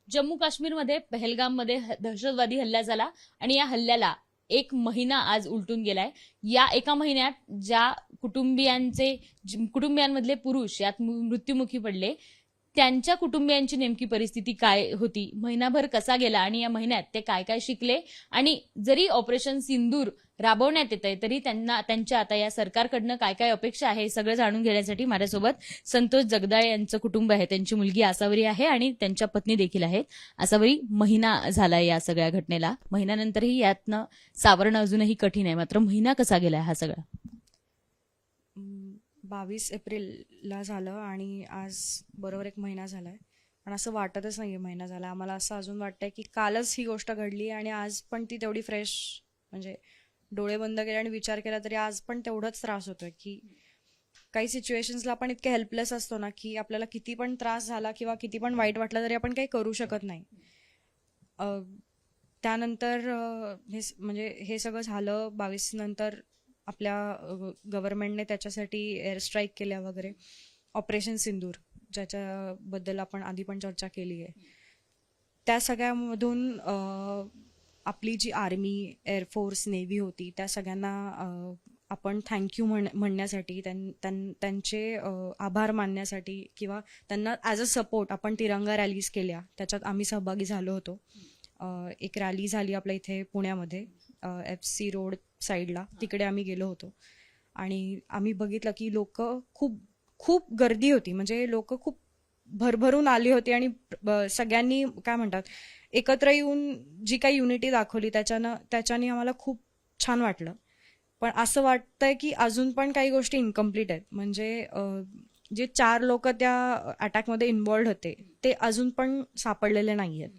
जम्मू काश्मीरमध्ये पहलगाममध्ये दहशतवादी हल्ला झाला आणि या हल्ल्याला 1 महिना आज उलटून गेलाय. या एका महिन्यात ज्या कुटुंबियांमधले पुरुष यात मृत्युमुखी पडले, त्यांच्या कुटुंबियांची नेमकी परिस्थिती काय होती, महिनाभर कसा गेला आणि या महिन्यात ते काय काय शिकले, आणि जरी ऑपरेशन सिंदूर राबवण्यात येत आहे तरी त्यांच्या आता या सरकारकडनं काय काय अपेक्षा आहे हे सगळं जाणून घेण्यासाठी माझ्यासोबत संतोष जगदाळे यांचं कुटुंब आहे. त्यांची मुलगी आसावरी आहे आणि त्यांच्या पत्नी देखील आहेत. आसावरी, महिना झालाय या सगळ्या घटनेला. महिन्यानंतरही यातनं सावरणं अजूनही कठीण आहे, मात्र महिना कसा गेलाय हा सगळा? 22 एप्रिलला झालं आणि आज बरोबर 1 महिना झालाय. पण असं वाटतच नाहीये महिना झाला. आम्हाला असं अजून वाटतंय की कालच ही गोष्ट घडली आणि आज पण ती तेवढी फ्रेश, म्हणजे डोळे बंद केले आणि विचार केला तरी आज पण तेवढाच त्रास होतोय. की काही सिच्युएशन्सला आपण इतके हेल्पलेस असतो ना की आपल्याला किती पण त्रास झाला किंवा किती पण वाईट वाटलं तरी आपण काही करू शकत नाही. त्यानंतर म्हणजे हे सगळं झालं 22 नंतर. आपल्या गव्हर्नमेंटने त्याच्यासाठी एअर स्ट्राईक केल्या वगैरे, ऑपरेशन सिंदूर, ज्याच्याबद्दल आपण आधी पण चर्चा केली आहे. त्या सगळ्यामधून आपली जी आर्मी, एअरफोर्स, नेव्ही होती त्या सगळ्यांना आपण थँक्यू म्हणण्यासाठी, त्यांचे आभार मानण्यासाठी किंवा त्यांना ॲज अ सपोर्ट आपण तिरंगा रॅलीज केल्या. त्याच्यात आम्ही सहभागी झालो होतो. एक रॅली झाली आपल्या इथे पुण्यामध्ये, FC रोड साईडला, तिकडे आम्ही गेलो होतो आणि आम्ही बघितलं की लोक खूप खूप गर्दी होती. म्हणजे लोक खूप भरभरून आली होती आणि सगळ्यांनी काय म्हणतात एकत्र येऊन जी काही युनिटी दाखवली त्याच्याने आम्हाला खूप छान वाटलं. पण असं वाटतंय की अजून पण काही गोष्टी इनकम्प्लीट आहेत. म्हणजे जे 4 लोक त्या अटॅकमध्ये इन्व्हॉल्ड होते ते अजून पण सापडलेले नाही आहेत.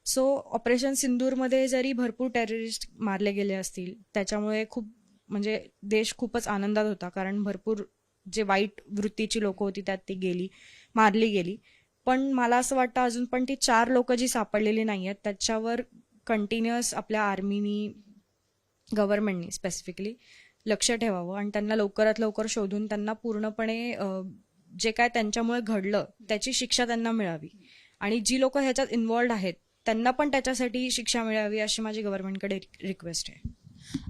सो ऑपरेशन सिंदूरमध्ये जरी भरपूर टेररिस्ट मारले गेले असतील, त्याच्यामुळे खूप म्हणजे देश खूपच आनंदात होता, कारण भरपूर जे वाईट वृत्तीची लोक होती त्यात ती मारली गेली. पण मला असं वाटतं अजून पण ती 4 लोक जी सापडलेली नाही आहेत त्याच्यावर कंटिन्युअस आपल्या आर्मीनी, गव्हर्नमेंटनी स्पेसिफिकली लक्ष ठेवावं आणि त्यांना लवकरात लवकर शोधून त्यांना पूर्णपणे जे काय त्यांच्यामुळे घडलं त्याची शिक्षा त्यांना मिळावी आणि जी लोक ह्याच्यात इन्व्हॉल्ड आहेत त्यांना पण त्याच्यासाठी शिक्षा मिळावी अशी माझी गव्हर्नमेंटकडे रिक्वेस्ट आहे.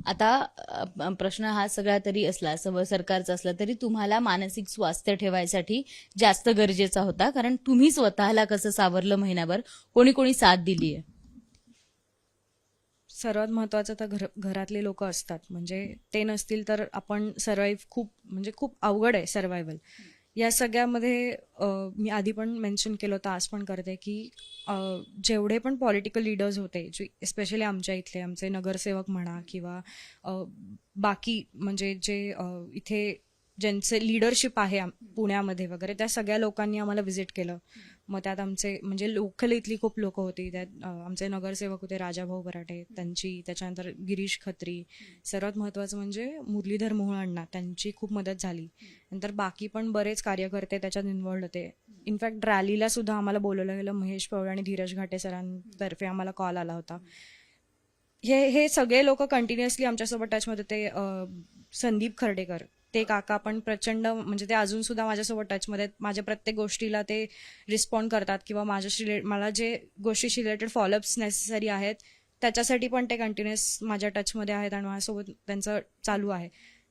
आता प्रश्न हा सगळा तरी असला, सरकारचा असला तरी तुम्हाला मानसिक स्वास्थ्य ठेवायसाठी जास्त गरजेचा होता, कारण तुम्ही स्वतःला कसं सावरलं महिनाभर, कोणी कोणी साथ दिली आहे? सर्वात महत्वाचं तर घरातले लोक असतात. म्हणजे ते नसतील तर आपण खूप अवघड आहे सर्व्हायव्हल. या सगळ्यामध्ये मी आधी पण मेन्शन केलं होतं, आज पण करते की जेवढे पण पॉलिटिकल लीडर्स होते, एस्पेशली आमच्या इथले, आमचे नगरसेवक म्हणा किंवा बाकी म्हणजे जे इथे ज्यांचे लिडरशिप आहे पुण्यामध्ये वगैरे, त्या सगळ्या लोकांनी आम्हाला व्हिजिट केलं. मग त्यात आमचे म्हणजे लोकल इथली खूप लोक होती. त्यात आमचे नगरसेवक होते राजाभाऊ बराटे, त्याच्यानंतर गिरीश खत्री, सर्वात महत्त्वाचं म्हणजे मुरलीधर मोहोळ अण्णा, त्यांची खूप मदत झाली. नंतर बाकी पण बरेच कार्यकर्ते त्याच्यात इन्व्हॉल्ड होते. इनफॅक्ट रॅलीला सुद्धा आम्हाला बोलवलं गेलं. महेश पवार आणि धीरज घाटे सरांतर्फे आम्हाला कॉल आला होता. हे सगळे लोक कंटिन्युअसली आमच्यासोबत टचमध्ये होते. संदीप खर्डेकर, ते काका पण प्रचंड, म्हणजे ते अजून सुद्धा माझ्यासोबत टचमध्ये आहेत. माझ्या प्रत्येक गोष्टीला ते रिस्पॉन्ड करतात किंवा मला जे गोष्टीशी रिलेटेड फॉलोअप्स नेसेसरी आहेत त्याच्यासाठी पण ते कंटिन्युअस माझ्या टचमध्ये आहेत आणि माझ्यासोबत त्यांचं चालू आहे.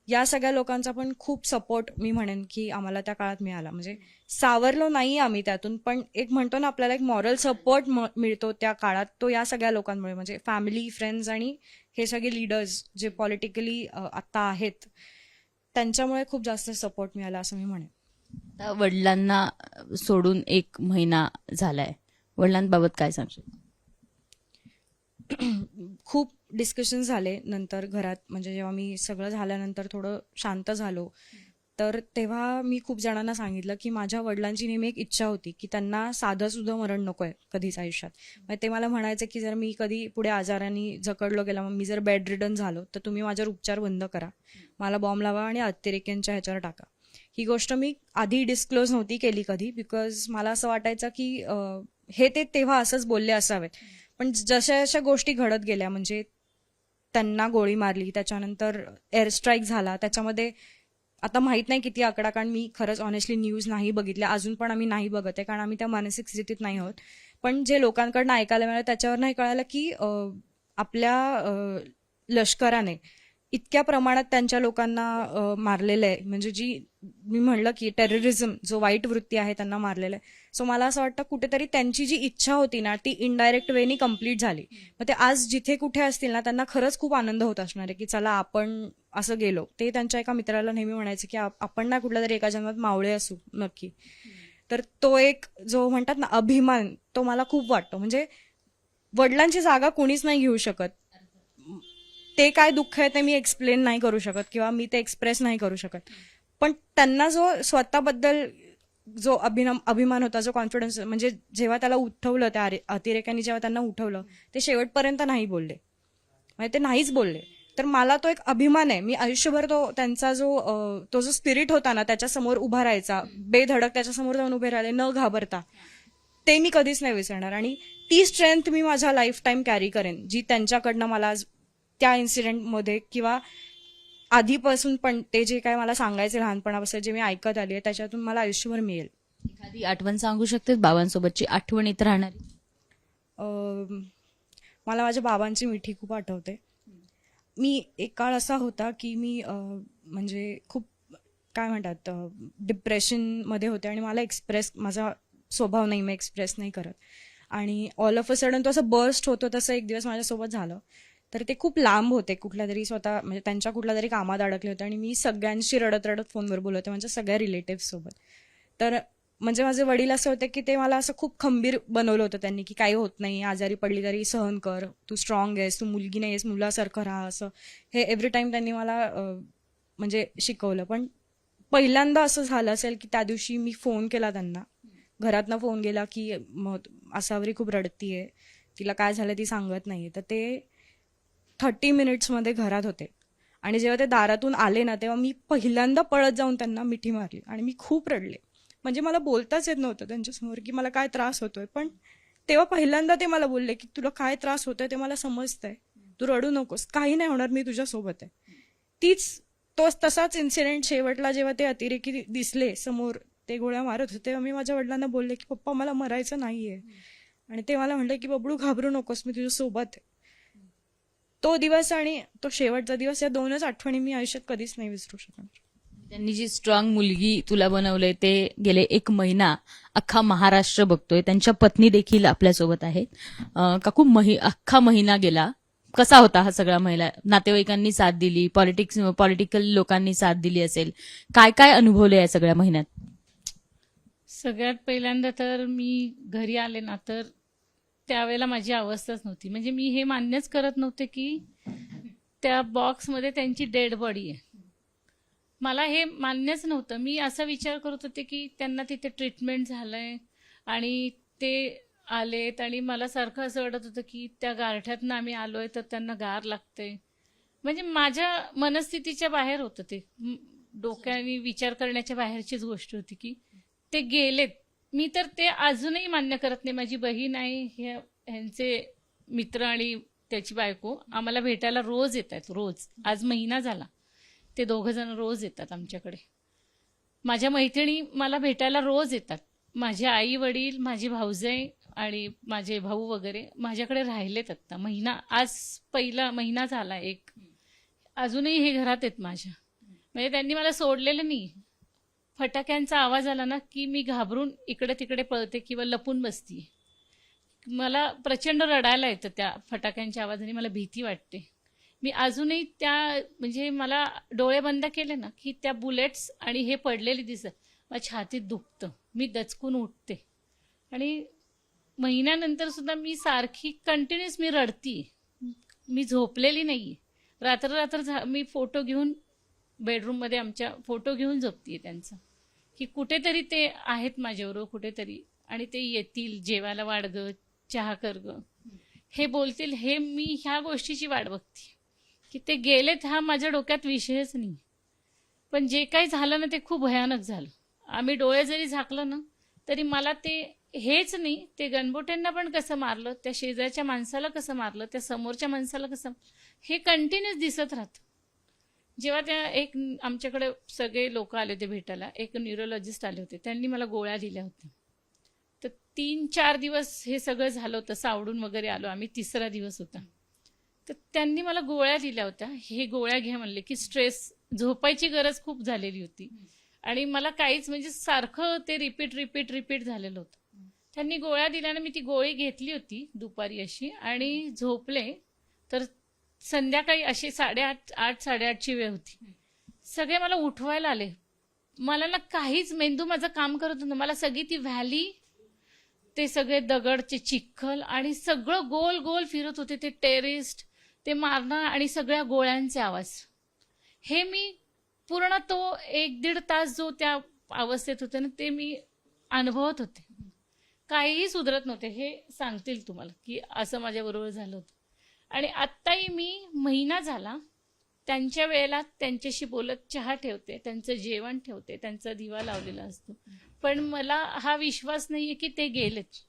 या सगळ्या लोकांचा पण खूप सपोर्ट मी म्हणेन की आम्हाला त्या काळात मिळाला. म्हणजे सावरलो नाही आम्ही त्यातून, पण एक म्हणतो ना आपल्याला एक मॉरल सपोर्ट मिळतो त्या काळात, तो या सगळ्या लोकांमुळे, म्हणजे फॅमिली, फ्रेंड्स आणि हे सगळे लीडर्स जे पॉलिटिकली आता आहेत त्यांच्यामुळे खूप जास्त सपोर्ट मिळाला असं मी म्हणेन. वडिलांना सोडून 1 महिना झालाय, वडिलांबाबत काय सांगशील? खूप डिस्कशन झाले नंतर घरात. म्हणजे जेव्हा मी सगळं झाल्यानंतर थोडं शांत झालो तर तेव्हा मी खूप जणांना सांगितलं की माझ्या वडिलांची नेहमी एक इच्छा होती की त्यांना साधं सुद्धा मरण नको आहे कधीच आयुष्यात. म्हणजे ते मला म्हणायचे की जर मी कधी पुढे आजाराने जखडलो गेला, मग मी जर बेड रिडन झालो तर तुम्ही माझ्यावर उपचार बंद करा, मला बॉम्ब लावा आणि अतिरेक्यांच्या ह्याच्यावर टाका. ही गोष्ट मी आधी डिस्क्लोज नव्हती केली कधी, बिकॉज मला असं वाटायचं की हे ते तेव्हा असंच बोलले असावेत. पण जशा जशा गोष्टी घडत गेल्या, म्हणजे त्यांना गोळी मारली, त्याच्यानंतर एअर स्ट्राईक झाला, त्याच्यामध्ये आता माहित नाही किती आकडा, कारण मी खरंच ऑनेस्टली न्यूज नाही बघितल्या, अजून पण आम्ही नाही बघत आहे कारण आम्ही त्या मानसिक स्थितीत नाही आहोत. पण जे लोकांकडनं ऐकायला मिळालं त्याच्यावर नाही कळालं की आपल्या लष्कराने इतक्या प्रमाणात त्यांच्या लोकांना मारलेलं आहे, म्हणजे जी मी म्हणलं की टेररिझम, जो वाईट वृत्ती आहे त्यांना मारलेलं आहे. सो मला असं वाटतं कुठेतरी त्यांची जी इच्छा होती ना ती इनडायरेक्ट वेनी कम्प्लीट झाली. मग ते आज जिथे कुठे असतील ना त्यांना खरंच खूप आनंद होत असणार आहे की चला आपण असं गेलो. ते त्यांच्या एका मित्राला नेहमी म्हणायचे की आपण ना कुठल्या तरी एका जन्मात मावळे असू नक्की. तर तो एक जो म्हणतात ना अभिमान, तो मला खूप वाटतो. म्हणजे वडिलांची जागा कोणीच नाही घेऊ शकत. ते काय दुःख आहे ते मी एक्सप्लेन नाही करू शकत किंवा मी ते एक्सप्रेस नाही करू शकत, पण त्यांना जो स्वतःबद्दल जो अभिमान होता, जो कॉन्फिडन्स, म्हणजे जेव्हा त्याला उठवलं, त्या अतिरेक्यांनी जेव्हा त्यांना उठवलं, ते शेवटपर्यंत नाही बोलले, म्हणजे ते नाहीच बोलले. तर मला तो एक अभिमान आहे. मी आयुष्यभर त्यांचा तो जो स्पिरिट होता ना, त्याच्यासमोर उभा राहायचा, बेधडक त्याच्यासमोर जाऊन उभे राहिले न घाबरता, ते मी कधीच नाही विसरणार. आणि ती स्ट्रेंथ मी माझ्या लाईफ टाईम कॅरी करेन, जी त्यांच्याकडनं मला त्या इन्सिडेंटमध्ये किंवा आधीपासून पण ते जे काय मला सांगायचे लहानपणापासून जे मी ऐकत आली आहे त्याच्यातून मला आयुष्यभर मिळेल. एखादी आठवण सांगू शकते बाबांसोबतची आठवण येत राहणारी? मला माझ्या बाबांची मिठी खूप आठवते. मी एक काळ असा होता की मी म्हणजे खूप काय म्हणतात डिप्रेशनमध्ये होते आणि मला माझा स्वभाव नाही, मी एक्सप्रेस नाही करत. आणि ऑल ऑफ अ सडन तो असं बर्स्ट होतो, तसं एक दिवस माझ्यासोबत झालं. तर ते खूप लांब होते, कुठल्या तरी स्वतः म्हणजे त्यांच्या कुठल्या तरी कामात अडकले होते आणि मी सगळ्यांशी रडत रडत फोनवर बोलत होते, माझ्या सगळ्या रिलेटिव्ह सोबत. तर म्हणजे माझे वडील असे होते की ते मला असं खूप खंबीर बनवलं होतं त्यांनी, की काही होत नाही, आजारी पडली तरी सहन कर, तू स्ट्रॉंग आहेस, तू मुलगी नाही आहेस, मुलासारखं राहा, असं हे एव्हरी टाइम त्यांनी मला म्हणजे शिकवलं. पण पहिल्यांदा असं झालं असेल की त्या दिवशी मी फोन केला त्यांना, घरातनं फोन गेला की असावरी खूप रडतीये, तिला काय झालं ती सांगत नाहीये. तर ते 30 मिनिट्समध्ये घरात होते आणि जेव्हा ते दारातून आले ना तेव्हा मी पहिल्यांदा पळत जाऊन त्यांना मिठी मारली आणि मी खूप रडले. म्हणजे मला बोलताच येत नव्हतं त्यांच्यासमोर की मला काय त्रास होतोय, पण तेव्हा पहिल्यांदा ते मला बोलले की तुला काय त्रास होतोय ते मला समजतंय, तू रडू नकोस, काही नाही होणार, मी तुझ्यासोबत आहे. तसाच इन्सिडेंट शेवटला जेव्हा ते अतिरेकी दिसले समोर, ते गोळ्या मारत होते, तेव्हा मी माझ्या वडिलांना बोलले की पप्पा मला मरायचं नाहीये. आणि ते मला म्हणले की बबडू घाबरू नकोस, मी तुझ्यासोबत आहे. तो दिवस आणि तो शेवटचा दिवस, या दोनच आठवणी मी आयुष्यात कधीच नाही विसरू शकणार. त्यांनी जी स्ट्रॉंग मुलगी तुला बनवलंय ते गेले 1 महिना अख्खा महाराष्ट्र बघतोय. त्यांच्या पत्नी देखील आपल्यासोबत आहेत. काकू, अख्खा महिना गेला, कसा होता हा सगळा महिना? नातेवाईकांनी साथ दिली, पॉलिटिकल लोकांनी साथ दिली असेल, काय काय अनुभवलं या सगळ्या महिन्यात? सगळ्यात पहिल्यांदा तर मी घरी आले ना, तर त्यावेळेला माझी अवस्थाच नव्हती. म्हणजे मी हे मान्यच करत नव्हते की त्या बॉक्समध्ये त्यांची डेड बॉडी आहे. मला हे मान्यच नव्हतं. मी असा विचार करत होते की त्यांना तिथे ट्रीटमेंट झालंय आणि ते आलेत आणि मला सारखं असं वाटत होतं की त्या गारठ्यातनं आम्ही आलोय तर त्यांना गार लागते. म्हणजे माझ्या मनस्थितीच्या बाहेर होतं ते, डोक्याने विचार करण्याच्या बाहेरचीच गोष्ट होती की ते गेलेत. मी तर ते अजूनही मान्य करत नाही. माझी बहीण आहे, ह्यांचे मित्र आणि त्याची बायको आम्हाला भेटायला रोज येत आहेत, रोज. आज महिना झाला ते 2 जण रोज येतात आमच्याकडे. माझ्या मैत्रिणी मला भेटायला रोज येतात. माझे आई वडील, माझी भाऊजाई आणि माझे भाऊ वगैरे माझ्याकडे राहिलेत आता महिना. आज पहिला महिना झाला एक, अजूनही हे घरात आहेत माझ्या. म्हणजे त्यांनी मला सोडलेलं नाही. फटाक्यांचा आवाज आला ना की मी घाबरून इकडे तिकडे पळते किंवा लपून बसते. मला प्रचंड रडायला येतं त्या फटाक्यांच्या आवाजाने, मला भीती वाटते. मी अजूनही म्हणजे मला डोळे बंद केले ना की त्या बुलेट्स आणि हे पडलेले दिसत, माझ्या छातीत दुखतं, मी दचकून उठते. आणि महिन्यानंतर सुद्धा मी सारखी कंटिन्युअस मी रडती, मी झोपलेली नाही. रात्र मी फोटो घेऊन बेडरूममध्ये आमच्या फोटो घेऊन झोपतीये त्यांचा, की कुठेतरी ते आहेत माझ्याबरोबर कुठेतरी आणि ते येतील, जेवायला वाढ ग, चहा कर ग, हे बोलतील. हे मी ह्या गोष्टीची वाट बघते की ते गेलेत, हा माझ्या डोक्यात विषयच नाही. पण जे काही झालं ना ते खूप भयानक झालं. आम्ही डोळे जरी झाकलं ना तरी मला ते हेच नाही, ते गणबोट्यांना पण कसं मारलं, त्या शेजारच्या माणसाला कसं मारलं, त्या समोरच्या माणसाला कसं, हे कंटिन्युअस दिसत राहतं. जेव्हा एक आमच्याकडे सगळे लोक आले होते भेटायला, एक न्यूरोलॉजिस्ट आले होते, त्यांनी मला गोळ्या दिल्या होत्या. तर 3-4 दिवस हे सगळं झालं होतं, सावडून वगैरे आलो आम्ही, 3रा दिवस होता. तर त्यांनी मला गोळ्या दिल्या होत्या, हे गोळ्या घ्या म्हणले, की स्ट्रेस, झोपायची गरज खूप झालेली होती आणि मला काहीच म्हणजे सारखं ते रिपीट झालेलं होतं. त्यांनी गोळ्या दिल्यानं मी ती गोळी घेतली होती दुपारी अशी आणि झोपले. तर संध्याकाळी अशी 8:30 वेळ होती. सगळे मला उठवायला आले. मला ना काहीच, मेंदू माझं काम करत नव्हतं. मला सगळी ती व्हॅली, ते सगळे दगडचे चिखल आणि सगळं गोल गोल फिरत होते, ते टेरिस्ट, ते मारणं आणि सगळ्या गोळ्यांचे आवाज. हे मी पूर्ण तो 1-1.5 तास जो त्या अवस्थेत होते ना, ते मी अनुभवत होते. काहीही सुधरत नव्हते. हे सांगतील तुम्हाला की असं माझ्याबरोबर झालं होतं. आणि आत्ताही मी महिना झाला त्यांच्या वेळेला त्यांच्याशी बोलत चहा ठेवते, त्यांचं जेवण ठेवते, त्यांचा दिवा लावलेला असतो. पण मला हा विश्वास नाहीये की ते गेलेत.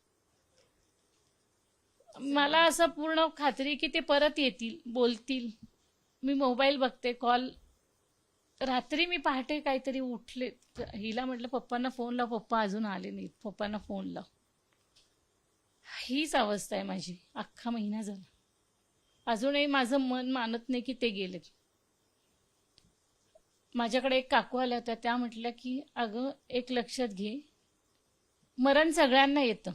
मला असं पूर्ण खात्री की ते परत येतील, बोलतील. मी मोबाईल बघते, कॉल. रात्री मी पहाटे काहीतरी उठले, हिला म्हटलं पप्पांना फोन लाव, पप्पा अजून आले नाहीत, पप्पांना फोन लाव. हीच अवस्था आहे माझी. अख्खा महिना झाला, अजूनही माझं मन मानत नाही की ते गेलेत. माझ्याकडे एक काकू आल्या होत्या, त्या म्हटल्या की अगं एक लक्षात घे, मरण सगळ्यांना येतं.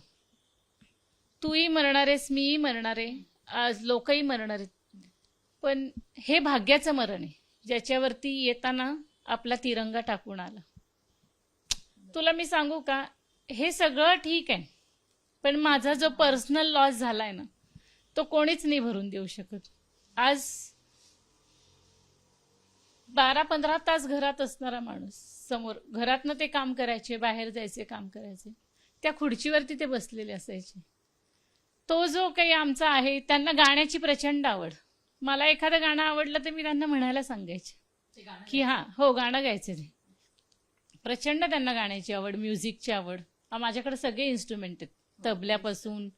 तूही मरणार आहेस, मीही मरणार आहे, आज लोकही मरणार आहेत. पण हे भाग्याचं मरण आहे, ज्याच्यावरती येताना आपला तिरंगा टाकून आला. तुला मी सांगू का, हे सगळं ठीक आहे, पण माझा जो पर्सनल लॉस झालाय ना, तो कोणीच नाही भरून देऊ शकत. आज 12-15 तास घरात असणारा माणूस, समोर घरातनं ते काम करायचे, बाहेर जायचे, काम करायचे, त्या खुर्चीवरती ते बसलेले असायचे. तो जो काही आमचा आहे, त्यांना गाण्याची प्रचंड आवड. मला एखादं गाणं आवडलं तर मी त्यांना म्हणायला सांगायचे की हो गाणं गायचं. ते प्रचंड त्यांना गाण्याची आवड, म्युझिकची आवड. माझ्याकडे सगळे इन्स्ट्रुमेंट आहेत, तबल्यापासून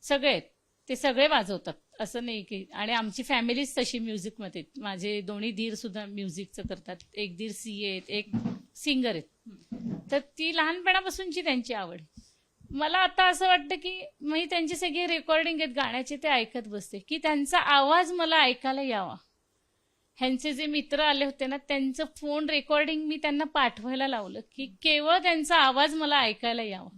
सगळे आहेत, ते सगळे वाजवतात, असं नाही की. आणि आमची फॅमिलीच तशी म्युझिकमध्ये. माझे दोन्ही धीर सुद्धा म्युझिकचं करतात. एक धीर CA आहेत, एक सिंगर आहेत. तर ती लहानपणापासूनची त्यांची आवड. मला आता असं वाटतं की मी त्यांची सगळी रेकॉर्डिंग आहेत गाण्याचे, ते ऐकत बसते की त्यांचा आवाज मला ऐकायला यावा. ह्यांचे जे मित्र आले होते ना, त्यांचं फोन रेकॉर्डिंग मी त्यांना पाठवायला लावलं की केवळ त्यांचा आवाज मला ऐकायला यावा.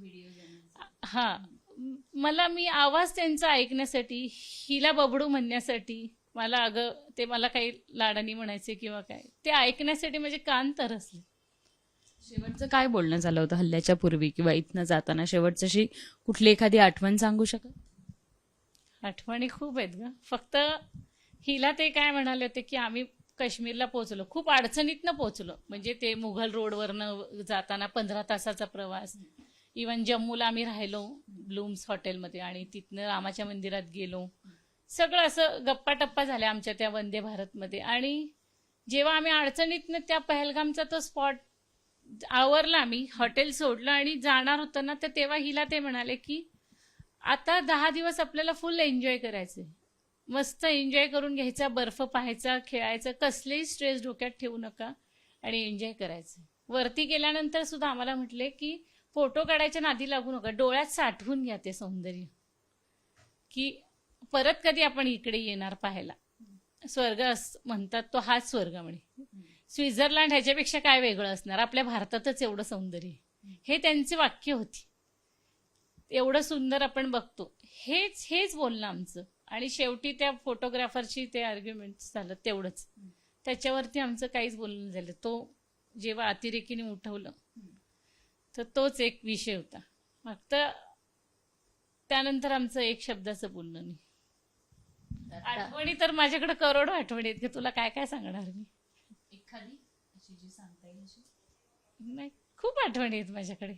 मला मी आवाज त्यांचा ऐकण्यासाठी, हिला बबडू म्हणण्यासाठी, मला अगं ते मला काही लाडानी म्हणायचे किंवा काय, ते ऐकण्यासाठी माझे कान तरसले. शेवटचं काय बोलणं झालं होतं हल्ल्याच्या पूर्वी किंवा इथनं जाताना? शेवटची अशी कुठली एखादी आठवण सांगू शकाल? आठवणी खूप आहेत ग. फक्त हिला ते काय म्हणाले होते की आम्ही काश्मीरला पोहोचलो, खूप अडचणीतनं पोहोचलो. म्हणजे ते मुघल रोडवरनं जाताना 15 तासाचा प्रवास. इवन जम्मूला आम्ही राहिलो ब्लूम्स हॉटेलमध्ये आणि तिथनं रामाच्या मंदिरात गेलो. सगळं असं गप्पा टप्पा झाल्या आमच्या त्या वंदे भारतमध्ये. आणि जेव्हा आम्ही अडचणीतनं त्या पहलगामचा तो स्पॉट आवरला, आम्ही हॉटेल सोडलं आणि जाणार होतं ना, तर तेव्हा हिला ते म्हणाले की आता 10 दिवस आपल्याला फुल एन्जॉय करायचे, मस्त एन्जॉय करून घ्यायचा, बर्फ पाहायचा, खेळायचं, कसलेही स्ट्रेस डोक्यात ठेवू नका आणि एन्जॉय करायचं. वरती गेल्यानंतर सुद्धा आम्हाला म्हटले की फोटो काढायच्या नादी लागू नका, डोळ्यात साठवून घ्या ते सौंदर्य, की परत कधी आपण इकडे येणार पाहायला. स्वर्ग म्हणतात तो हाच स्वर्ग म्हणे. स्वित्झर्लंड ह्याच्यापेक्षा काय वेगळं असणार, आपल्या भारतातच एवढं सौंदर्य. हे त्यांचे वाक्य होती. एवढं सुंदर आपण बघतो, हेच बोलणं आमचं. आणि शेवटी त्या फोटोग्राफरची ते आर्ग्युमेंट झालं, तेवढंच. त्याच्यावरती आमचं काहीच बोलणं झालं. तो जेव्हा अतिरेकीने उठवलं तर तोच एक विषय होता. फक्त त्यानंतर आमचं एक शब्दाचं बोलणं नाही. आठवणी तर माझ्याकडे करोडो आठवणी आहेत की तुला काय काय सांगणार मी. एखादी अशी जी सांगता येईल अशी? नाही, खूप आठवणी आहेत माझ्याकडे.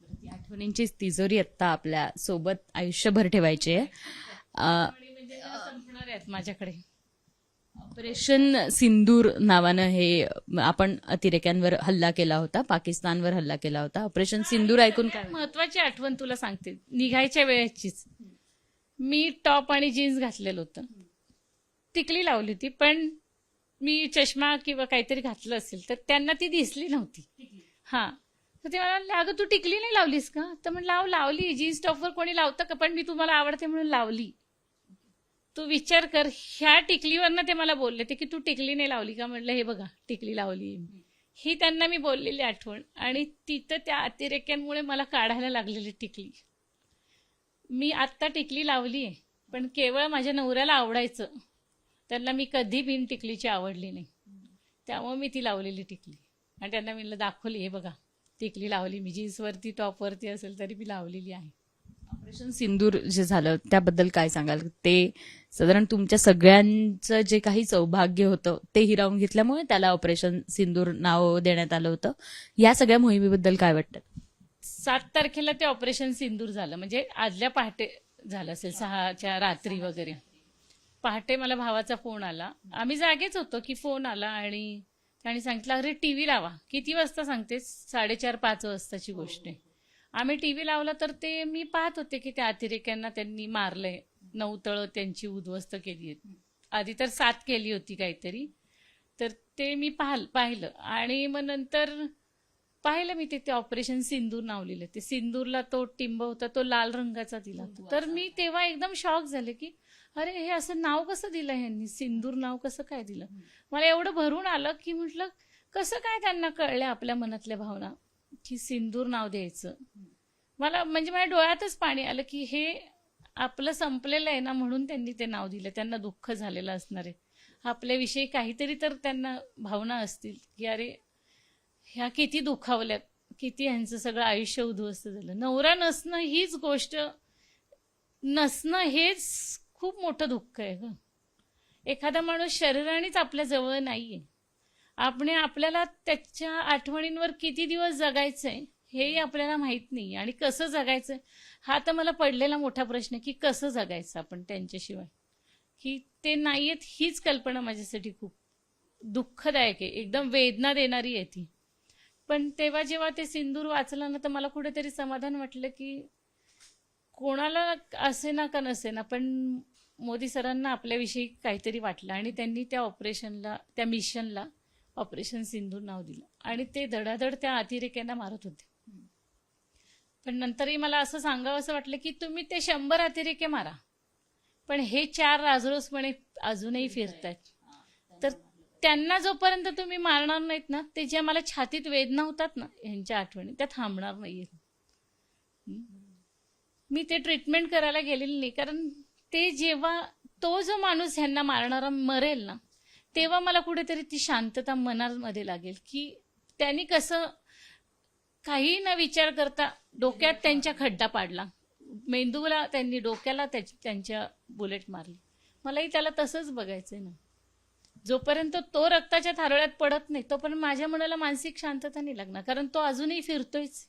ती आठवणींचीच तिजोरी आत्ता आपल्या सोबत आयुष्यभर ठेवायची आहे. आठवणी म्हणजे संपणार आहेत माझ्याकडे. ऑपरेशन सिंदूर नावानं हे आपण अतिरेक्यांवर हल्ला केला होता, पाकिस्तानवर हल्ला केला होता. ऑपरेशन सिंदूर ऐकून काय? महत्वाची आठवण तुला सांगते, निघायच्या वेळेचीच. मी टॉप आणि जीन्स घातलेलं होतं, टिकली लावली होती, पण मी चष्मा किंवा काहीतरी घातलं असेल तर त्यांना ती दिसली नव्हती. तर ते मला म्हणले, अगं तू टिकली नाही लावलीस का? तर म्हणलं लावली, जीन्स टॉपवर कोणी लावतं का? पण मी तुम्हाला आवडते म्हणून लावली. तू विचार कर, ह्या टिकलीवरनं ते मला बोलले ते की तू टिकली नाही लावली का? म्हटलं हे बघा टिकली लावली. ही त्यांना मी बोललेली आठवण. आणि तिथं त्या अतिरेक्यांमुळे मला काढायला लागलेली टिकली. मी आत्ता टिकली लावली आहे, पण केवळ माझ्या नवऱ्याला आवडायचं. त्यांना मी कधी बिन टिकलीची आवडली नाही, त्यामुळे मी ती लावलेली टिकली. आणि त्यांना मी दाखवली, हे बघा टिकली लावली मी, जीन्सवरती टॉपवरती असेल तरी मी लावलेली आहे. ऑपरेशन सिंदूर जे झालं त्याबद्दल काय सांगाल? ते साधारण तुमच्या सगळ्यांचं जे काही सौभाग्य होतं ते हिरावून घेतल्यामुळे त्याला ऑपरेशन सिंदूर नाव देण्यात आलं होतं. या सगळ्या मोहिमेबद्दल काय वाटतं? 7 तारखेला ते ऑपरेशन सिंदूर झालं, म्हणजे आदल्या पहाटे झालं असेल, 6च्या रात्री वगैरे. पहाटे मला भावाचा फोन आला, आम्ही जागेच होतो की फोन आला आणि त्याने सांगितलं, अरे टीव्ही लावा. किती वाजता सांगते? 4:30-5 वाजताची गोष्ट आहे. आम्ही टीव्ही लावला तर ते मी पाहत होते की त्या अतिरेक्यांना त्यांनी मारलंय, 9 तळं त्यांची उद्ध्वस्त केली आहेत. आधी तर 7 केली होती काहीतरी. तर ते मी पाहिलं आणि मग नंतर पाहिलं मी ते ऑपरेशन सिंदूर नाव लिहिलं. ते सिंदूरला तो टिंब होता तो लाल रंगाचा दिला होता. तर मी तेव्हा एकदम शॉक झाले की अरे हे असं नाव कसं दिलं ह्यांनी, सिंदूर नाव कसं काय दिलं? मला एवढं भरून आलं की म्हटलं कसं काय त्यांना कळलं आपल्या मनातल्या भावना की सिंदूर नाव द्यायचं. मला म्हणजे माझ्या डोळ्यातच पाणी आलं की हे आपलं संपलेलं आहे ना, म्हणून त्यांनी ते नाव दिलं. त्यांना दुःख झालेलं असणार आहे, आपल्याविषयी काहीतरी तर त्यांना भावना असतील की अरे ह्या किती दुखावल्यात, किती ह्यांचं सगळं आयुष्य उद्ध्वस्त झालं. नवरा नसणं हीच गोष्ट नसणं हेच खूप मोठं दुःख आहे ग. एखादा माणूस शरीरानेच आपल्या जवळ नाहीये, आपल्याला त्याच्या आठवणींवर किती दिवस जगायचंय हेही आपल्याला माहित नाही. आणि कसं जगायचंय हा तर मला पडलेला मोठा प्रश्न आहे की कसं जगायचं आपण त्यांच्याशिवाय. की ते नाहीयेत हीच कल्पना माझ्यासाठी खूप दुःखदायक आहे, एकदम वेदना देणारी आहे ती. पण तेव्हा जेव्हा ते सिंदूर वाचलं ना तर मला कुठेतरी समाधान वाटलं की कोणाला असेना का नसेना पण मोदी सरांना आपल्याविषयी काहीतरी वाटलं आणि त्यांनी त्या ऑपरेशनला, त्या मिशनला ऑपरेशन सिंदूर नाव दिलं. आणि ते धडाधड त्या अतिरेक्यांना मारत होते. पण नंतरही मला असं सांगावं असं वाटलं की तुम्ही ते 100 अतिरेके मारा, पण हे 4 राजरोसपणे अजूनही फिरतायत. तर त्यांना जोपर्यंत तुम्ही मारणार नाहीत ना, ते जे मला छातीत वेदना होतात ना ह्यांच्या आठवणी, त्या थांबणार नाहीयेत. मी ते ट्रीटमेंट करायला गेलेली नाही, कारण ते जेव्हा तो जो माणूस ह्यांना मारणारा मरेल ना, तेव्हा मला कुठेतरी ती शांतता मनामध्ये लागेल की त्यांनी कसं काही न विचार करता डोक्यात त्यांच्या खड्डा पाडला, मेंदूला त्यांनी डोक्याला त्यांच्या बुलेट मारली. मलाही त्याला तसंच बघायचंय ना. जोपर्यंत तो रक्ताच्या थारोळ्यात पडत नाही तोपर्यंत माझ्या मनाला मानसिक शांतता नाही लागणार, कारण तो अजूनही फिरतोयच.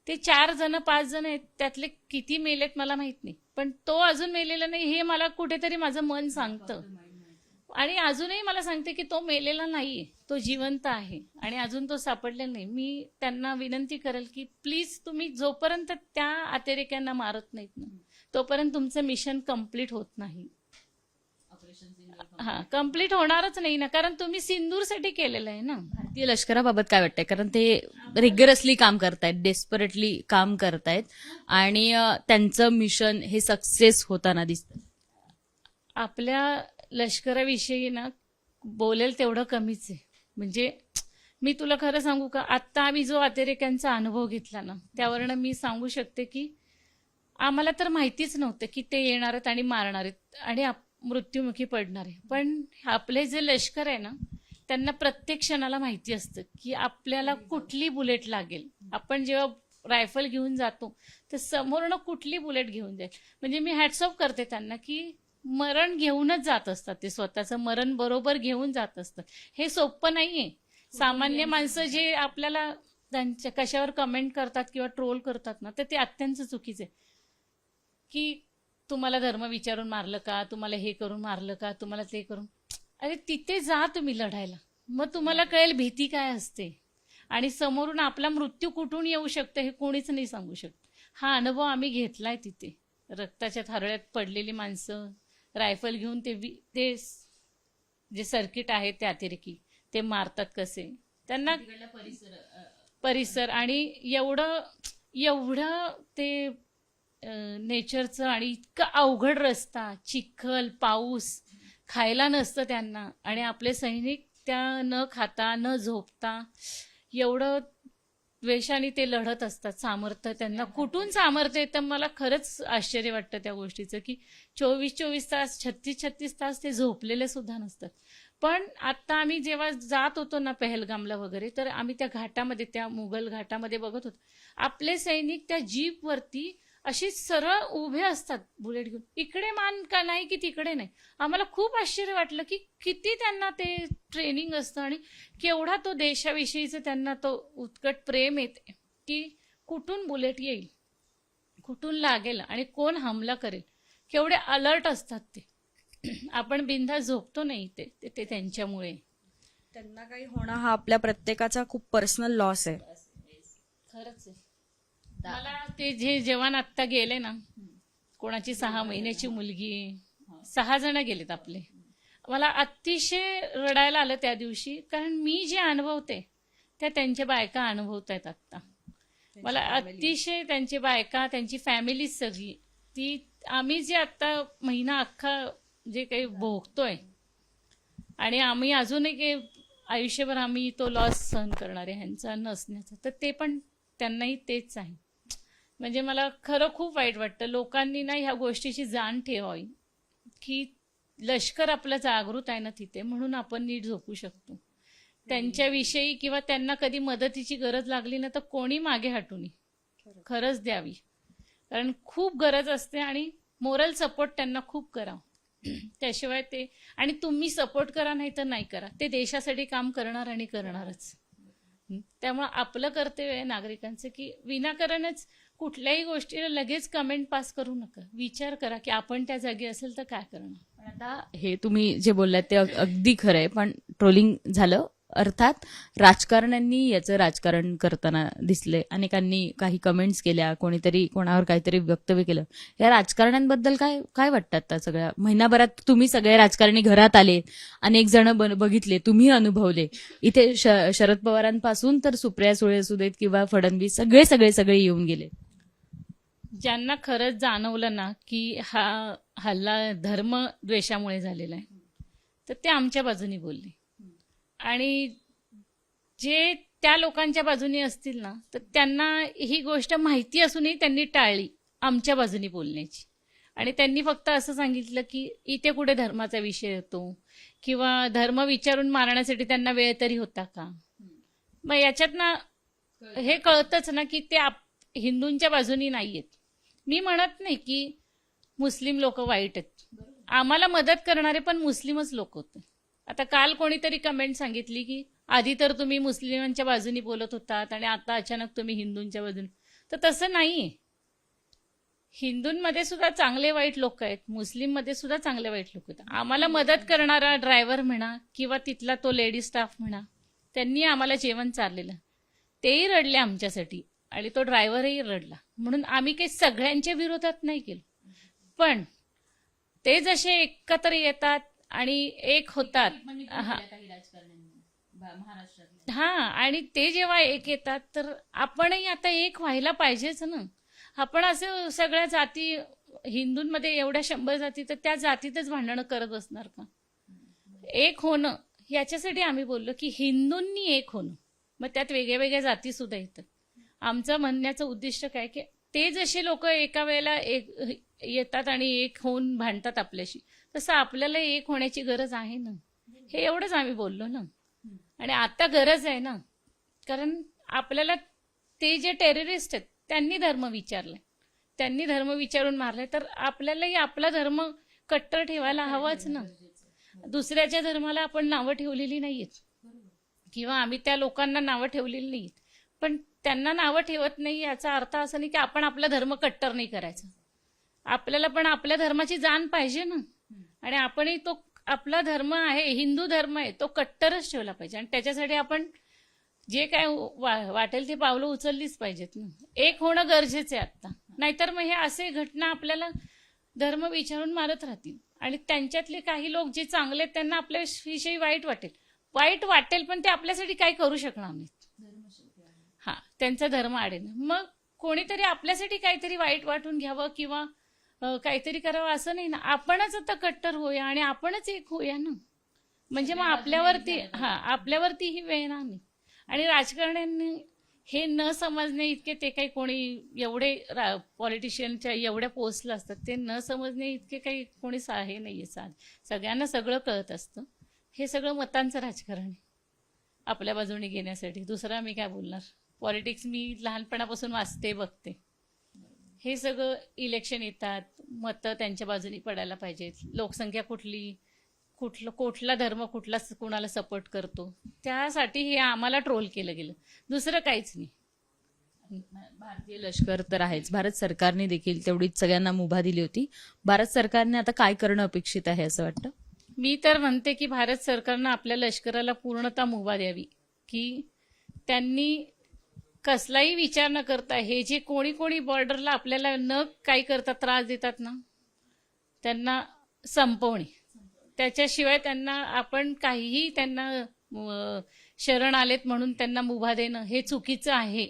ते 4 जण 5 जण आहेत, त्यातले किती मेलेत मला माहित नाही, पण तो अजून मेलेला नाही हे मला कुठेतरी माझं मन सांगतं. आणि अजूनही मला सांगते की तो मेलेला नाहीये, तो जिवंत आहे आणि अजून तो सापडलेला नाही. मी त्यांना विनंती करेल की प्लीज तुम्ही जोपर्यंत त्या अतिरेक्यांना मारत नाहीत ना तोपर्यंत तुमचं मिशन कम्प्लीट होत नाही. हा, कम्प्लीट होणारच नाही ना, कारण तुम्ही सिंदूरसाठी केलेलं आहे ना. भारतीय लष्कराबाबत काय वाटतंय? कारण ते रिगरसली काम करतायत, डेस्परेटली काम करतायत आणि त्यांचं मिशन हे सक्सेस होताना दिसतं. आपल्या लष्कराविषयी ना बोलेल तेवढं कमीच आहे. म्हणजे मी तुला खरं सांगू का, आत्ता आम्ही जो अतिरेक्यांचा अनुभव घेतला ना त्यावरनं मी सांगू शकते की आम्हाला तर माहितीच नव्हतं की ते येणार आहेत आणि मारणार आहेत आणि मृत्युमुखी पडणार आहे. पण आपले जे लष्कर आहे ना त्यांना प्रत्येक क्षणाला माहिती असतं की आपल्याला कुठली बुलेट लागेल. आपण जेव्हा रायफल घेऊन जातो तर समोरनं कुठली बुलेट घेऊन जाईल. म्हणजे मी हॅट्स ऑफ करते त्यांना की मरण घेऊनच जात असतात, ते स्वतःचं मरण बरोबर घेऊन जात असतात. हे सोपं नाहीये. सामान्य माणसं जे आपल्याला त्यांच्या कशावर कमेंट करतात किंवा ट्रोल करतात ना तर ते अत्यंत चुकीचं आहे. की तुम्हाला धर्म विचारून मारलं का, तुम्हाला हे करून मारलं का, तुम्हाला ते करून. अरे तिथे जा तुम्ही लढायला, मग तुम्हाला कळेल भीती काय असते आणि समोरून आपला मृत्यू कुठून येऊ शकतो हे कोणीच नाही सांगू शकत. हा अनुभव आम्ही घेतलाय तिथे. रक्ताच्या थारोळ्यात पडलेली माणसं रायफल घेऊन ते जे सर्किट आहे ते अतिरेकी ते मारतात कसे, त्यांना परिसर आणि एवढं एवढं ते नेचरचं आणि इतकं अवघड रस्ता, चिखल, पाऊस, खायला नसतं त्यांना आणि आपले सैनिक त्या न खाता न झोपता एवढं द्वेषाने ते लढत असतात. सामर्थ्य त्यांना कुठून सामर्थ्य येतं मला खरंच आश्चर्य वाटतं त्या गोष्टीचं, की 24-24 तास 36-36 तास ते झोपलेले सुद्धा नसतात. पण आता आम्ही जेव्हा जात होतो ना पहलगामला वगैरे, तर आम्ही त्या घाटामध्ये, त्या मुघल घाटामध्ये बघत होतो, आपले सैनिक त्या जीपवरती अशी सरळ उभे असतात बुलेट घेऊन, इकडे मान का नाही की तिकडे नाही. आम्हाला खूप आश्चर्य वाटलं की किती त्यांना ते ट्रेनिंग असतं आणि केवढा तो देशाविषयीचं त्यांना तो उत्कट प्रेम येते, की कुठून बुलेट येईल, कुठून लागेल आणि कोण हमला करेल, केवढे अलर्ट असतात ते. आपण बिनधास्त झोपतो नाही ते त्यांच्यामुळे. त्यांना काही होणं हा आपल्या प्रत्येकाचा खूप पर्सनल लॉस आहे. खरंच आहे. मला ते जे जवान आत्ता गेले ना, कोणाची 6 महिन्याची मुलगी, 6 जण गेलेत आपले. मला अतिशय रडायला आलं त्या दिवशी, कारण मी जे अनुभवते त्या त्यांच्या बायका अनुभवत आहेत आत्ता. मला अतिशय त्यांची बायका, त्यांची फॅमिली सगळी ती, आम्ही जे आत्ता महिना अख्खा जे काही भोगतोय आणि आम्ही अजूनही आयुष्यभर आम्ही तो लॉस सहन करणार आहे ह्यांचा नसण्याचा, तर ते पण त्यांनाही तेच आहे. म्हणजे मला खरं खूप वाईट वाटतं. लोकांनी ना ह्या गोष्टीची जाण ठेवावी, की लष्कर आपलं जागृत आहे ना तिथे, म्हणून आपण नीट झोपू शकतो. त्यांच्याविषयी किंवा त्यांना कधी मदतीची गरज लागली ना तर कोणी मागे हटू नये, खरंच द्यावी, कारण खूप गरज असते आणि मोरल सपोर्ट त्यांना खूप करावं. त्याशिवाय ते, आणि तुम्ही सपोर्ट करा नाही तर नाही करा, ते देशासाठी काम करणार आणि करणारच. त्यामुळे आपलं कर्तव्य आहे नागरिकांचं, की विनाकारणच कुठल्याही गोष्टीला लगेच कमेंट पास करू नका. विचार करा की आपण त्या जागी असेल तर काय करणार. पण आता हे तुम्ही जे बोललात ते अगदी खरं आहे, पण ट्रोलिंग झालं, अर्थात राजकारण्यांनी याचं राजकारण करताना दिसले. अनेकांनी काही कमेंट्स केल्या, कोणीतरी कोणावर काहीतरी वक्तव्य केलं. या राजकारण्यांबद्दल काय काय वाटतं आता? सगळ्या महिनाभरात तुम्ही सगळे राजकारणी घरात आले, अनेक जण बघितले, तुम्ही अनुभवले. इथे शरद पवारांपासून तर सुप्रिया सुळे असू देत किंवा फडणवीस, सगळे सगळे सगळे येऊन गेले. ज्यांना खरंच जाणवलं ना की हा हल्ला धर्मद्वेषामुळे झालेला आहे, तर ते आमच्या बाजूनी बोलले. आणि जे त्या लोकांच्या बाजूनी असतील ना, तर त्यांना ही गोष्ट माहिती असूनही त्यांनी टाळली आमच्या बाजूनी बोलण्याची. आणि त्यांनी फक्त असं सांगितलं की इथे कुठे धर्माचा विषय येतो, किंवा धर्म विचारून मारण्यासाठी त्यांना वेळ तरी होता का. मग याच्यात ना हे कळतंच ना की ते हिंदूंच्या बाजूनी नाहीयेत. मी म्हणत नाही की मुस्लिम लोक वाईट आहेत, आम्हाला मदत करणारे पण मुस्लिमच लोक होते. आता काल कोणीतरी कमेंट सांगितली की आधी तर तुम्ही मुस्लिमांच्या बाजूनी बोलत होतात आणि आता अचानक तुम्ही हिंदूंच्या बाजूने. तर तसं नाहीये. हिंदूंमध्ये सुद्धा चांगले वाईट लोक आहेत, मुस्लिममध्ये सुद्धा चांगले वाईट लोक आहेत. आम्हाला मदत करणारा ड्रायव्हर म्हणा किंवा तिथला तो लेडी स्टाफ म्हणा, त्यांनी आम्हाला जेवण चाललेलं, तेही रडले आमच्यासाठी आणि तो ड्रायव्हरही रडला. म्हणून आम्ही काही सगळ्यांच्या विरोधात नाही केलं, पण ते जसे एकत्र येतात आणि एक होतात, हा, आणि ते जेव्हा एक येतात तर आपणही आता एक व्हायला पाहिजेच ना. आपण असं सगळ्या जाती, हिंदूंमध्ये एवढ्या 100 जाती, तर त्या जातीतच भांडणं करत बसणार का. एक होणं, याच्यासाठी आम्ही बोललो की हिंदूंनी एक होणं, मग त्यात वेगळ्या वेगळ्या जाती सुद्धा येतात. आमचं म्हणण्याचं उद्दिष्ट काय की ते जसे लोक एका वेळेला एक येतात आणि एक होऊन भांडतात आपल्याशी, तसं आपल्याला एक होण्याची गरज आहे ना. हे एवढंच आम्ही बोललो ना. आणि आता गरज आहे ना, कारण आपल्याला ते जे टेररिस्ट आहेत त्यांनी धर्म विचारलाय, त्यांनी धर्म विचारून मारलाय, तर आपल्यालाही आपला धर्म कट्टर ठेवायला हवाच ना. दुसऱ्याच्या धर्माला आपण नावं ठेवलेली नाहीयेत किंवा आम्ही त्या लोकांना नावं ठेवलेली नाहीत, पण त्यांना नावं ठेवत नाही याचा अर्थ असा नाही की आपण आपला धर्म कट्टर नाही करायचा. आपल्याला पण आपल्या धर्माची जाण पाहिजे ना. आणि आपणही तो आपला धर्म आहे, हिंदू धर्म आहे, तो कट्टरच ठेवला पाहिजे. आणि त्याच्यासाठी आपण जे काय वाटेल ते पावलं उचललीच पाहिजेत ना. एक होणं गरजेचं आहे आता, नाहीतर मग हे असे घटना आपल्याला धर्म विचारून मारत राहतील. आणि त्यांच्यातले काही लोक जे चांगले आहेत त्यांना आपल्याविषयी वाईट वाटेल, पण ते आपल्यासाठी काही करू शकणार नाहीत. हा, त्यांचा धर्म आडेल. मग कोणीतरी आपल्यासाठी काहीतरी वाईट वाटून घ्यावं किंवा काहीतरी करावं असं नाही ना. आपणच आता कट्टर होऊया आणि आपणच एक होऊया ना. म्हणजे मग आपल्यावरती ही वेळ येणार नाही. आणि राजकारण्यांनी हे न समजणे इतके, ते काही कोणी एवढे पॉलिटिशियनच्या एवढ्या पोस्टला असतात, ते न समजणे इतके काही कोणी हे नाहीये. सगळ्यांना सगळं कळत असतं. हे सगळं मतांचं राजकारण आहे आपल्या बाजूने घेण्यासाठी. दुसरा मी काय बोलणार. पॉलिटिक्स मी लहानपणापासून वाचते, बघते. हे सगळं इलेक्शन येतात, मतं त्यांच्या बाजूने पडायला पाहिजेत. लोकसंख्या कुठला धर्म कुणाला सपोर्ट करतो, त्यासाठी हे आम्हाला ट्रोल केलं गेलं, दुसरं काहीच नाही. भारतीय लष्कर तर आहेच. भारत सरकारने देखील तेवढीच सगळ्यांना मुभा दिली होती. भारत सरकारने आता काय करणं अपेक्षित आहे असं वाटतं? मी तर म्हणते की भारत सरकारनं आपल्या लष्कराला पूर्णतः मुभा द्यावी, की त्यांनी कसलाही विचार न करता हे जे कोणी बॉर्डरला आपल्याला न काही करता त्रास देतात ना, त्यांना संपवणे. त्याच्याशिवाय त्यांना आपण काहीही त्यांना शरण आलेत म्हणून त्यांना मुभा देणं हे चुकीचं आहे.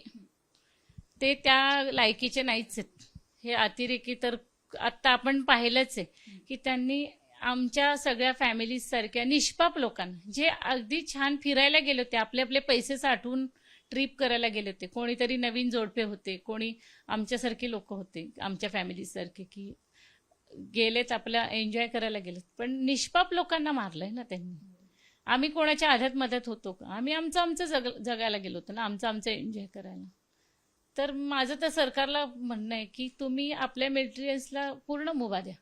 ते त्या लायकीचे नाहीच आहेत. हे अतिरेकी तर आत्ता आपण पाहिलंच आहे की त्यांनी आमच्या सगळ्या फॅमिलीज सारख्या निष्पाप लोकांना, जे अगदी छान फिरायला गेले होते, आपले आपले पैसे साठवून ट्रिप करायला गेले होते, कोणीतरी नवीन जोडपे होते, कोणी आमच्यासारखे लोक होते, आमच्या फॅमिलीज सारखे, की गेलेत आपल्या एन्जॉय करायला गेलेत, पण निष्पाप लोकांना मारलंय ना त्यांनी. आम्ही कोणाच्या आध्यात मदत होतो का? आम्ही आमचं जगायला गेलो होतो ना, आमचं एन्जॉय करायला. तर माझं तर सरकारला म्हणणं आहे की तुम्ही आपल्या मिलिटरीयन्सला पूर्ण मुभा द्या,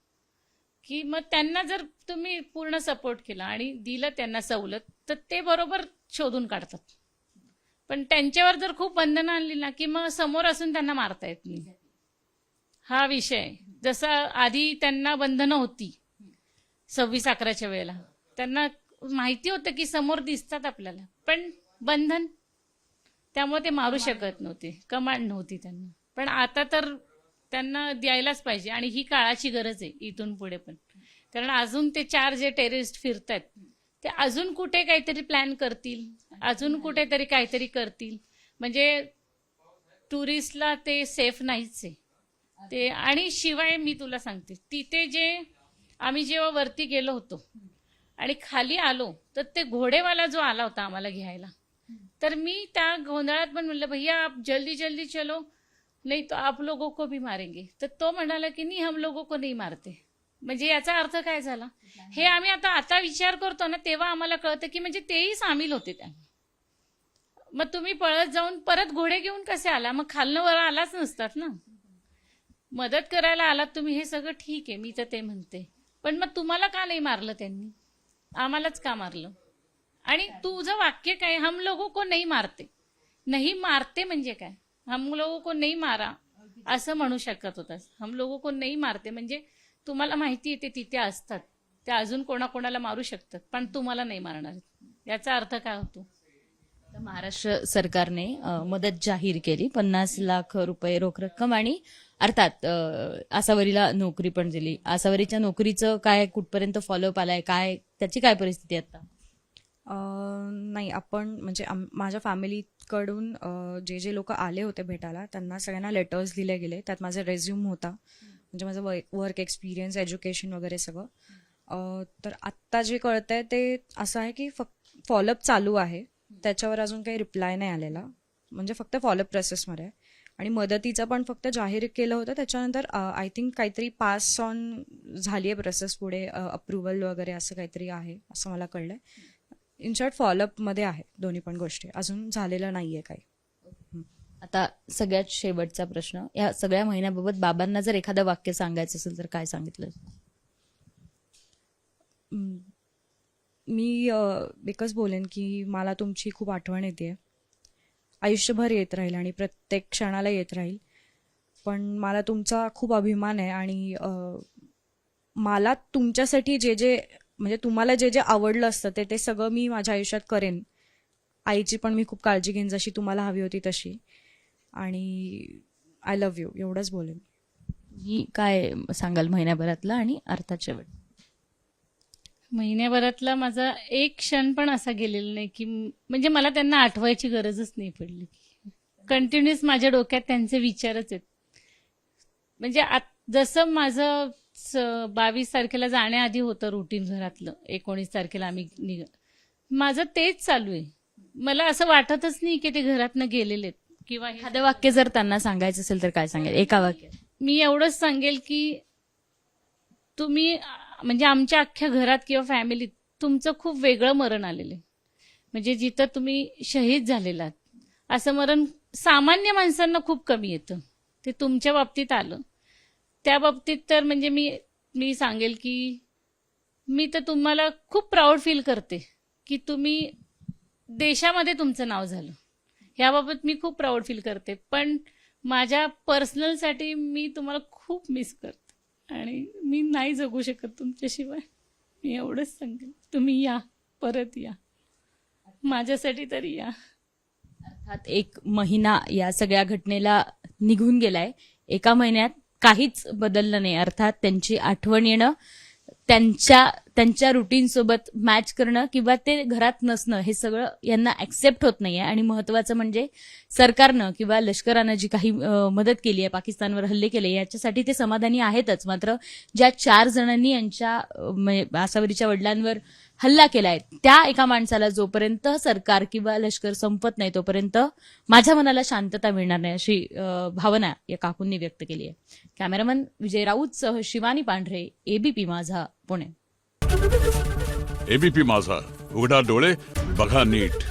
की मग त्यांना जर तुम्ही पूर्ण सपोर्ट केला आणि दिलं त्यांना सवलत, तर ते बरोबर शोधून काढतात. पण त्यांच्यावर जर खूप बंधनं आणली ना, की मग समोर असून त्यांना मारता येत नाही. हा विषय. जसं आधी त्यांना बंधनं होती 26/11च्या वेळेला, त्यांना माहिती होतं की समोर दिसतात आपल्याला, पण बंधन, त्यामुळे ते मारू शकत नव्हते, कमांड नव्हती त्यांना. पण आता तर त्यांना द्यायलाच पाहिजे, आणि ही काळाची गरज आहे इथून पुढे पण. कारण अजून ते 4 जे टेररिस्ट फिरतात, ते अजून कुठे काहीतरी प्लॅन करतील, अजून कुठेतरी काहीतरी करतील. म्हणजे टुरिस्टला ते सेफ नाहीच आहे ते. आणि शिवाय मी तुला सांगते, तिथे आम्ही जेव्हा वरती गेलो होतो आणि खाली आलो, तर ते घोडेवाला जो आला होता आम्हाला घ्यायला, तर मी त्या गोंधळात पण म्हणलं, भैया आप जल्दी जल्दी चलो, नाही तो आप लोगों को भी मारेंगे. तर तो म्हणाला की नाही, हम लोगों को नहीं मारते. म्हणजे याचा अर्थ काय झाला? हे आम्ही आता विचार करतो ना, तेव्हा आम्हाला कळतं की म्हणजे तेही सामील होते त्या. मग तुम्ही पळत जाऊन परत घोडे घेऊन कसे आला? मग खालनं वर आलाच नसतात ना. मदत करायला आलात तुम्ही, हे सगळं ठीक आहे, मी तर ते म्हणते. पण मग तुम्हाला का नाही मारलं त्यांनी? आम्हालाच का मारलं? आणि तुझं वाक्य काय, हम लोगों को नहीं मारते. नाही मारते म्हणजे काय? हम लोगों को नहीं मारा असं म्हणू शकत होतास. हम लोगों को नहीं मारते म्हणजे तुम्हाला माहिती आहे ते तिथे असतात, ते अजून कोणाकोणाला मारू शकतात, पण तुम्हाला नाही मारणार. याचा अर्थ काय होतो? महाराष्ट्र सरकारने मदत जाहीर केली, 50 लाख रुपये रोख रक्कम, आणि अर्थात आसावरीला नोकरी पण दिली. आसावरीच्या नोकरीचं काय, कुठपर्यंत फॉलोअप आलाय, काय त्याची काय परिस्थिती आता? नाही, आपण म्हणजे माझ्या फॅमिलीकडून जे लोक आले होते भेटायला, त्यांना सगळ्यांना लेटर्स दिले गेले. त्यात माझा रेझ्यूम होता, म्हणजे माझं वर्क एक्सपिरियन्स, एज्युकेशन वगैरे सगळं. तर आत्ता जे कळतंय ते असं आहे की फॉलोअप चालू आहे, त्याच्यावर अजून काही रिप्लाय नाही आलेला, म्हणजे फक्त फॉलोअप प्रोसेसमध्ये आहे. आणि मदतीचं पण फक्त जाहीर केलं होतं, त्याच्यानंतर आय थिंक काहीतरी पास ऑन झाली आहे प्रोसेस, पुढे अप्रुव्हल वगैरे असं काहीतरी आहे असं मला कळलंय. इन शॉर्ट फॉलोअपमध्ये आहे दोन्ही पण गोष्टी, अजून झालेलं नाहीये काही. आता सगळ्यात शेवटचा प्रश्न, या सगळ्या महिन्याबाबत बाबांना जर एखादं वाक्य सांगायचं असेल तर काय सांगितलं? मी एकच बोलेन की मला तुमची खूप आठवण येते, आयुष्यभर येत राहील आणि प्रत्येक क्षणाला येत राहील. पण मला तुमचा खूप अभिमान आहे, आणि मला तुमच्यासाठी म्हणजे तुम्हाला जे आवडलं असतं ते सगळं मी माझ्या आयुष्यात करेन. आईची पण मी खूप काळजी घेईन, जशी तुम्हाला हवी होती तशी. आणि आय लव्ह यू, एवढंच बोलेन. ही काय सांगाल महिन्याभरातला आणि अर्थात शेवट? महिन्याभरातला माझा एक क्षण पण असा गेलेला नाही की म्हणजे मला त्यांना आठवायची गरजच नाही पडली. कंटिन्युअस माझ्या डोक्यात त्यांचे विचारच आहेत. म्हणजे जसं माझं 22 तारखेला जाण्याआधी होतं रुटीन घरातलं, 19 तारखेला आम्ही माझं तेच चालू आहे. मला असं वाटतच नाही की ते घरातनं गेलेले आहेत किंवा एखादं वाक्य जर त्यांना सांगायचं असेल तर काय सांगेल? एका वाक्यात. मी एवढंच सांगेल की तुम्ही म्हणजे आमच्या अख्ख्या घरात किंवा फॅमिलीत तुमचं खूप वेगळं मरण आलेलं आहे. म्हणजे जिथं तुम्ही शहीद झालेला आहात असं मरण सामान्य माणसांना खूप कमी येतं. ते तुमच्या बाबतीत आलं. त्या बाबतीत तर म्हणजे मी सांगेल की मी तर तुम्हाला खूप प्राऊड फील करते की तुम्ही देशामध्ये तुमचं नाव झालं. ह्याबाबत मी खूप प्राऊड फील करते. पण माझ्या पर्सनलसाठी मी तुम्हाला खूप मिस करते आणि मी नाही जगू शकत तुमच्याशिवाय. मी एवढंच सांगेन, तुम्ही या, परत या, माझ्यासाठी तरी या. अर्थात 1 महिना या सगळ्या घटनेला निघून गेलाय. एका महिन्यात काहीच बदललं नाही. अर्थात त्यांची आठवण येणं, त्यांच्या रुटीन सोबत मॅच करणं किंवा ते घरात नसणं हे सगळं यांना ऍक्सेप्ट होत नाहीये. आणि महत्वाचं म्हणजे सरकारनं किंवा लष्करानं जी काही मदत केली आहे, पाकिस्तानवर हल्ले केले, याच्यासाठी ते समाधानी आहेतच. मात्र ज्या 4 जणांनी यांच्या आसावरीच्या वडिलांवर हल्ला केलाय त्या एका माणसाला जोपर्यंत सरकार किंवा लष्कर संपत नाही तोपर्यंत माझ्या मनाला शांतता मिळणार नाही, अशी भावना या काकूंनी व्यक्त केली आहे. कॅमेरामन विजय राऊतसह शिवानी पांढरे, एबीपी माझा, पुणे. एबीपी माझा, उघडा डोळे बघा नीट.